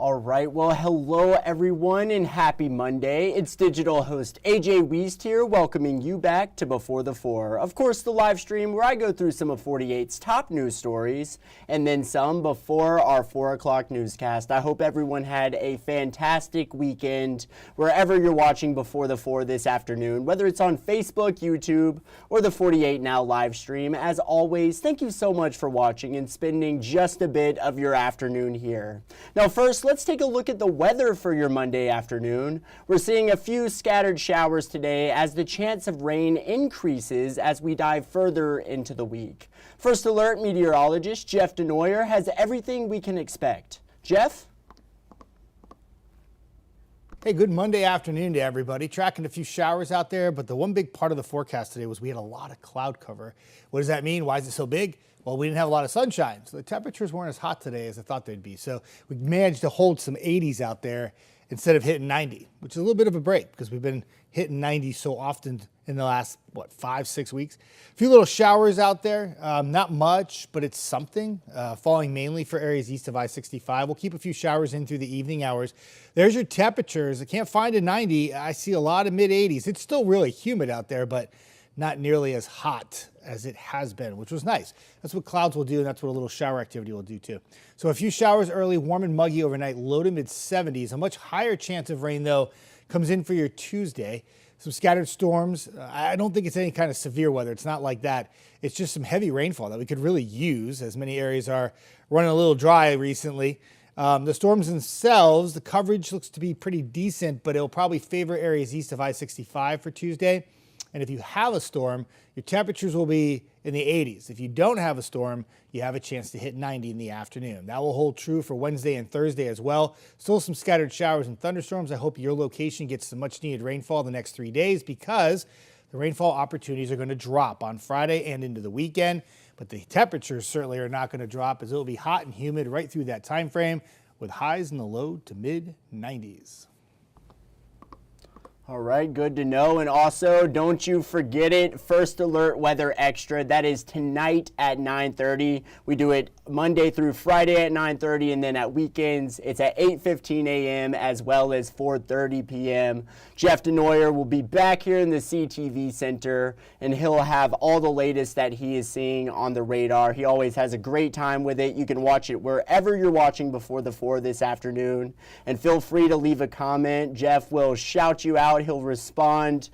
All right, well, hello everyone and happy Monday. It's digital host A.J. Wuest here, welcoming you back to Before the Four. Of course, the live stream where I go through some of 48's top news stories and then some before our 4 o'clock newscast. I hope everyone had a fantastic weekend wherever you're watching Before the Four this afternoon, whether it's on Facebook, YouTube, or the 48 Now live stream. As always, thank you so much for watching and spending just a bit of your afternoon here. Now, first, let's take a look at the weather for your Monday afternoon. We're seeing a few scattered showers today as the chance of rain increases as we dive further into the week. First Alert meteorologist Jeff Denoyer has everything we can expect. Jeff? Hey, good Monday afternoon to everybody. Tracking a few showers out there, but the one big part of the forecast today was we had a lot of cloud cover. What does that mean? Why is it so big? Well, we didn't have a lot of sunshine, so the temperatures weren't as hot today as I thought they'd be. So we managed to hold some 80s out there instead of hitting 90, which is a little bit of a break because we've been hitting 90 so often in the last, 5-6 weeks. A few little showers out there, not much, but it's something, falling mainly for areas east of I-65. We'll keep a few showers in through the evening hours. There's your temperatures. I can't find a 90. I see a lot of mid-80s. It's still really humid out there, but not nearly as hot as it has been, which was nice. That's what clouds will do, and that's what a little shower activity will do too. So a few showers early, warm and muggy overnight, low to mid-70s. A much higher chance of rain, though, comes in for your Tuesday. Some scattered storms. I don't think it's any kind of severe weather. It's not like that. It's just some heavy rainfall that we could really use, as many areas are running a little dry recently. The storms themselves, the coverage looks to be pretty decent, but it'll probably favor areas east of I-65 for Tuesday. And if you have a storm, your temperatures will be in the 80s. If you don't have a storm, you have a chance to hit 90 in the afternoon. That will hold true for Wednesday and Thursday as well. Still some scattered showers and thunderstorms. I hope your location gets some much needed rainfall the next 3 days because the rainfall opportunities are going to drop on Friday and into the weekend. But the temperatures certainly are not going to drop as it will be hot and humid right through that time frame with highs in the low to mid 90s. All right, good to know. And also, don't you forget it, First Alert Weather Extra. That is tonight at 9:30. We do it Monday through Friday at 9:30, and then at weekends, it's at 8:15 a.m. as well as 4:30 p.m. Jeff Denoyer will be back here in the CTV Center, and he'll have all the latest that he is seeing on the radar. He always has a great time with it. You can watch it wherever you're watching Before the Four this afternoon. And feel free to leave a comment. Jeff will shout you out. He'll respond.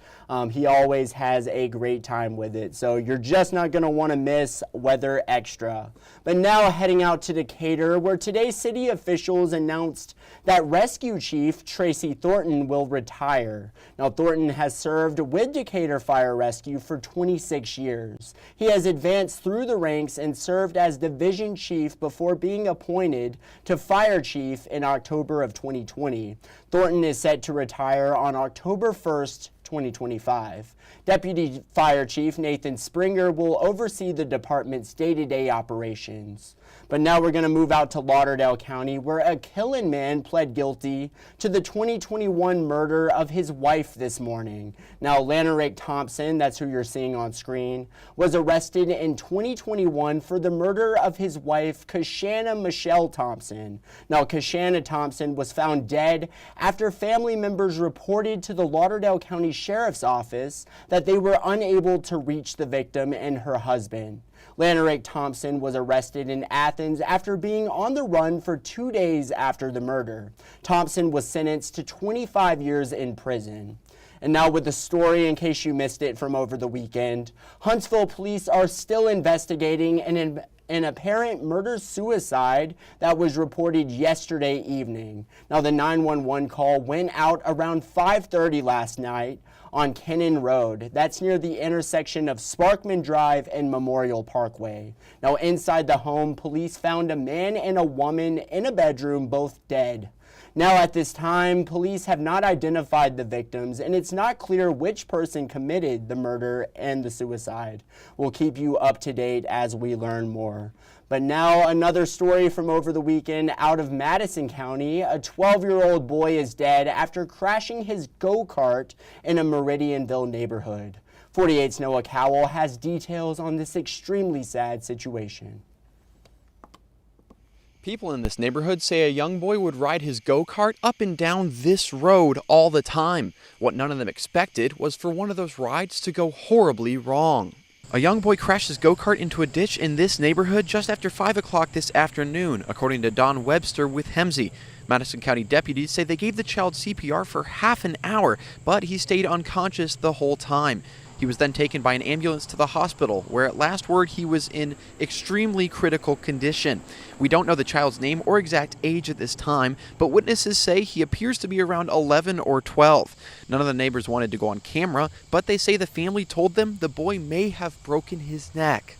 He always has a great time with it. So you're just not going to want to miss Weather Extra. But now heading out to Decatur, where today city officials announced that Rescue Chief Tracy Thornton will retire. Now, Thornton has served with Decatur Fire Rescue for 26 years. He has advanced through the ranks and served as Division Chief before being appointed to Fire Chief in October of 2020. Thornton is set to retire on October 1st, 2025. Deputy Fire Chief Nathan Springer will oversee the department's day-to-day operations. But now we're going to move out to Lauderdale County, where a Killen man pled guilty to the 2021 murder of his wife this morning. Now, Lanerick Thompson, that's who you're seeing on screen, was arrested in 2021 for the murder of his wife, Kashana Michelle Thompson. Now, Kashana Thompson was found dead after family members reported to the Lauderdale County Sheriff's Office that they were unable to reach the victim and her husband. Lanerick Thompson was arrested in Athens after being on the run for 2 days after the murder. Thompson was sentenced to 25 years in prison. And now with the story, in case you missed it from over the weekend, Huntsville police are still investigating an apparent murder-suicide that was reported yesterday evening. Now, the 911 call went out around 5:30 last night on Kennon Road. That's near the intersection of Sparkman Drive and Memorial Parkway. Now, inside the home, police found a man and a woman in a bedroom, both dead. Now, at this time, police have not identified the victims, and it's not clear which person committed the murder and the suicide. We'll keep you up to date as we learn more. But now another story from over the weekend out of Madison County. A 12-year-old boy is dead after crashing his go-kart in a Meridianville neighborhood. 48's Noah Cowell has details on this extremely sad situation. People in this neighborhood say a young boy would ride his go-kart up and down this road all the time. What none of them expected was for one of those rides to go horribly wrong. A young boy crashed his go-kart into a ditch in this neighborhood just after 5 o'clock this afternoon, according to Don Webster with Hemsey. Madison County deputies say they gave the child CPR for half an hour, but he stayed unconscious the whole time. He was then taken by an ambulance to the hospital, where at last word he was in extremely critical condition. We don't know the child's name or exact age at this time, but witnesses say he appears to be around 11 or 12. None of the neighbors wanted to go on camera, but they say the family told them the boy may have broken his neck.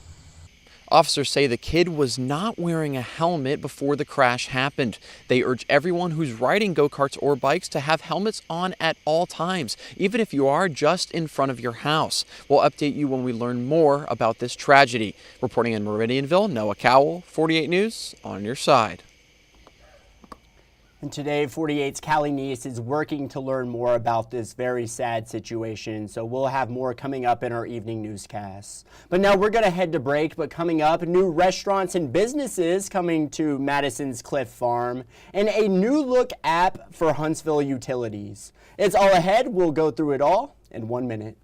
Officers say the kid was not wearing a helmet before the crash happened. They urge everyone who's riding go-karts or bikes to have helmets on at all times, even if you are just in front of your house. We'll update you when we learn more about this tragedy. Reporting in Meridianville, Noah Cowell, 48 News, on your side. And today, 48's Callie Neese is working to learn more about this very sad situation, so we'll have more coming up in our evening newscasts. But now we're going to head to break, but coming up, new restaurants and businesses coming to Madison's Cliff Farm, and a new look app for Huntsville utilities. It's all ahead. We'll go through it all in 1 minute.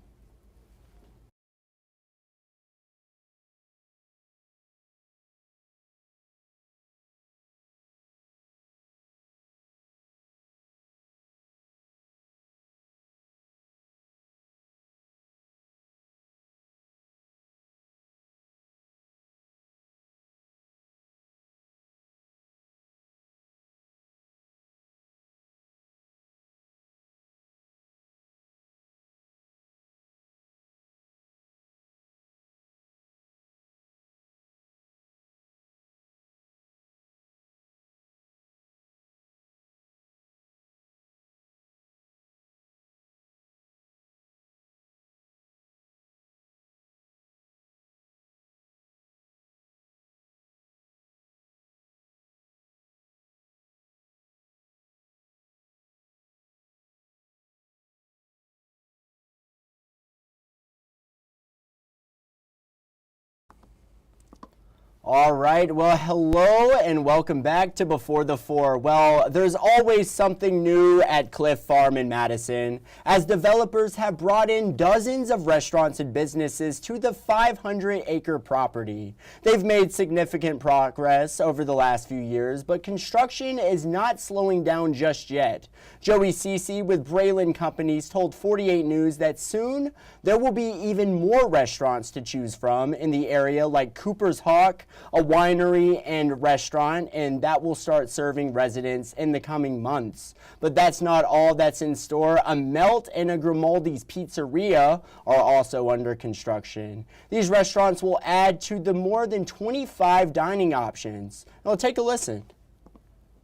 All right, well, hello and welcome back to Before the Four. Well, there's always something new at Cliff Farm in Madison, as developers have brought in dozens of restaurants and businesses to the 500-acre property. They've made significant progress over the last few years, but construction is not slowing down just yet. Joey Cece with Braylon Companies told 48 News that soon there will be even more restaurants to choose from in the area, like Cooper's Hawk, a winery and restaurant, and that will start serving residents in the coming months. But that's not all that's in store. A Melt and a Grimaldi's Pizzeria are also under construction. These restaurants will add to the more than 25 dining options. Now take a listen.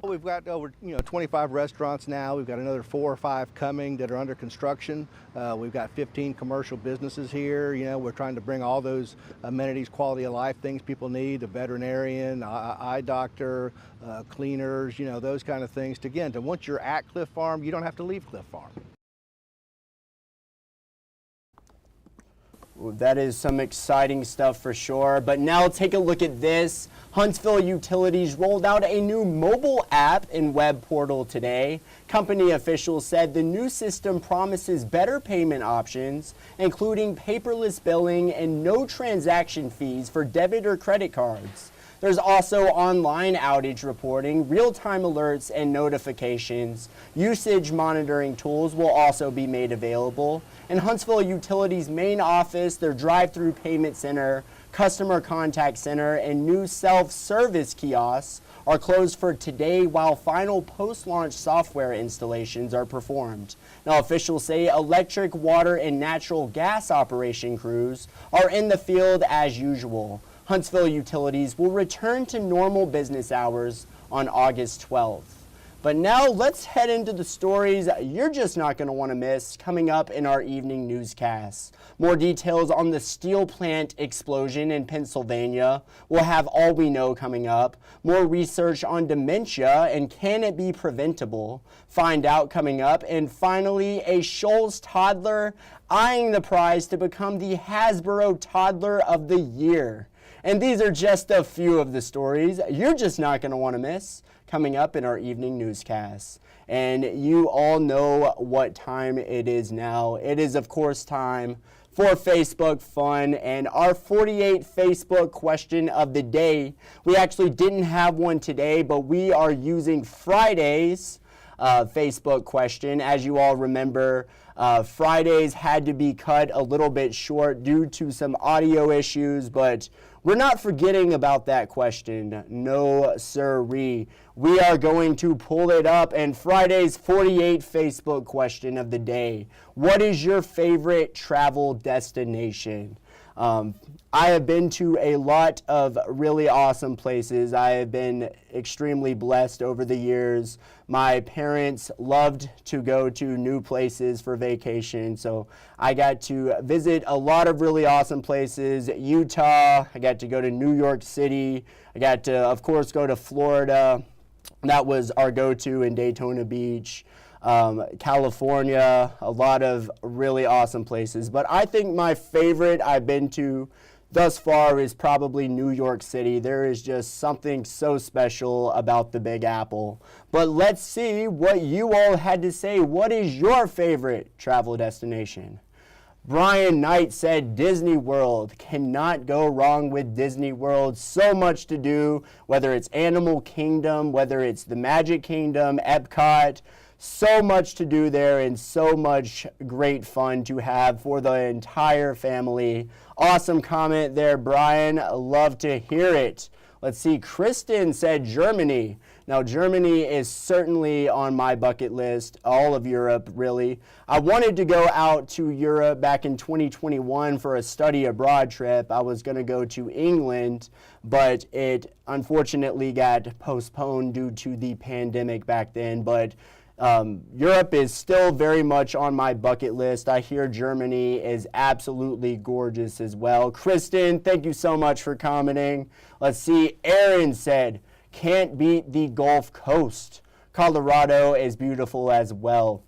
We've got over 25 restaurants now. We've got another 4 or 5 coming that are under construction. We've got 15 commercial businesses here. We're trying to bring all those amenities, quality of life things people need, the veterinarian, eye doctor, cleaners, those kind of things. Once you're at Cliff Farm, you don't have to leave Cliff Farm. That is some exciting stuff for sure. But now take a look at this. Huntsville Utilities rolled out a new mobile app and web portal today. Company officials said the new system promises better payment options, including paperless billing and no transaction fees for debit or credit cards. There's also online outage reporting, real-time alerts and notifications. Usage monitoring tools will also be made available. In Huntsville Utilities' main office, their drive-through payment center, customer contact center, and new self-service kiosks are closed for today while final post-launch software installations are performed. Now, officials say electric, water, and natural gas operation crews are in the field as usual. Huntsville Utilities will return to normal business hours on August 12th. But now let's head into the stories you're just not going to want to miss coming up in our evening newscasts. More details on the steel plant explosion in Pennsylvania. We'll have All We Know coming up. More research on dementia and can it be preventable? Find out coming up. And finally, a Shoals toddler eyeing the prize to become the Hasbro Toddler of the Year. And these are just a few of the stories you're just not going to want to miss coming up in our evening newscasts. And you all know what time it is now. It is, of course, time for Facebook fun and our 48 Facebook question of the day. We actually didn't have one today, but we are using Friday's Facebook question. As you all remember, Fridays had to be cut a little bit short due to some audio issues, but we're not forgetting about that question. No sirree. We are going to pull it up, and Friday's 48 Facebook question of the day. What is your favorite travel destination? I have been to a lot of really awesome places. I have been extremely blessed over the years. My parents loved to go to new places for vacation, so I got to visit a lot of really awesome places. Utah, I got to go to New York City, I got to, of course, go to Florida. That was our go-to in Daytona Beach. California, a lot of really awesome places. But I think my favorite I've been to thus far is probably New York City. There is just something so special about the Big Apple. But let's see what you all had to say. What is your favorite travel destination? Brian Knight said Disney World. Cannot go wrong with Disney World. So much to do, whether it's Animal Kingdom, whether it's the Magic Kingdom, Epcot. So much to do there and so much great fun to have for the entire family. Awesome comment there, Brian. Love to hear it. Let's see, Kristen said Germany. Now, Germany is certainly on my bucket list, all of Europe, really. I wanted to go out to Europe back in 2021 for a study abroad trip. I was going to go to England, but it unfortunately got postponed due to the pandemic back then. But Europe is still very much on my bucket list. I hear Germany is absolutely gorgeous as well. Kristen, thank you so much for commenting. Let's see, Aaron said, can't beat the Gulf Coast. Colorado is beautiful as well.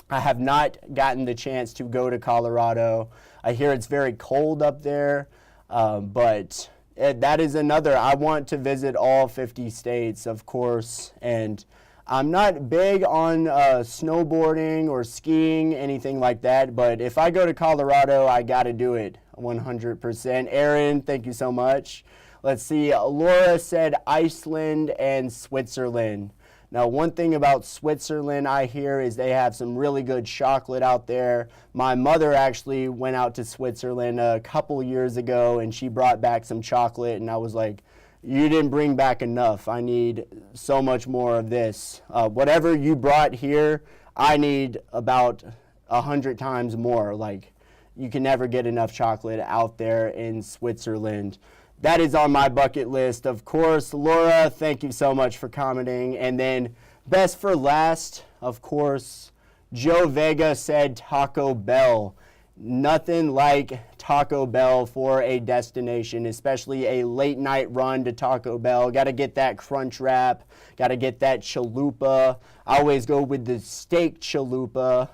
I have not gotten the chance to go to Colorado. I hear it's very cold up there, but that is another. I want to visit all 50 states, of course, and I'm not big on snowboarding or skiing, anything like that, but if I go to Colorado, I got to do it 100%. Aaron, thank you so much. Let's see, Laura said Iceland and Switzerland. Now, one thing about Switzerland I hear is they have some really good chocolate out there. My mother actually went out to Switzerland a couple years ago, and she brought back some chocolate, and I was like, you didn't bring back enough. I need so much more of this. Whatever you brought here, I need about 100 times more. Like, you can never get enough chocolate out there in Switzerland. That is on my bucket list, of course. Laura, thank you so much for commenting. And then best for last, of course, Joe Vega said Taco Bell. Nothing like Taco Bell for a destination, especially a late night run to Taco Bell. Got to get that crunch wrap, got to get that chalupa. I always go with the steak chalupa.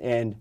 And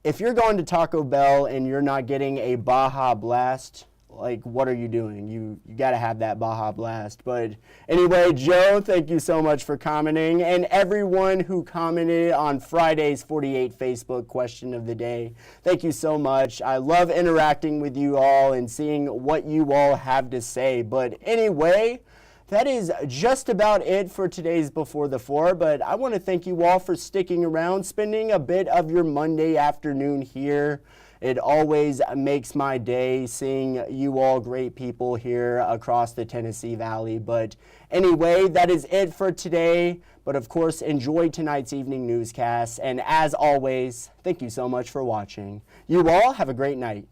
if you're going to Taco Bell and you're not getting a Baja Blast, like, what are you doing? You got to have that Baja Blast. But anyway, Joe, thank you so much for commenting. And everyone who commented on Friday's 48 Facebook question of the day, thank you so much. I love interacting with you all and seeing what you all have to say. But anyway, that is just about it for today's Before the Four, but I want to thank you all for sticking around, spending a bit of your Monday afternoon here. It always makes my day seeing you all great people here across the Tennessee Valley. But anyway, that is it for today. But of course, enjoy tonight's evening newscast. And as always, thank you so much for watching. You all have a great night.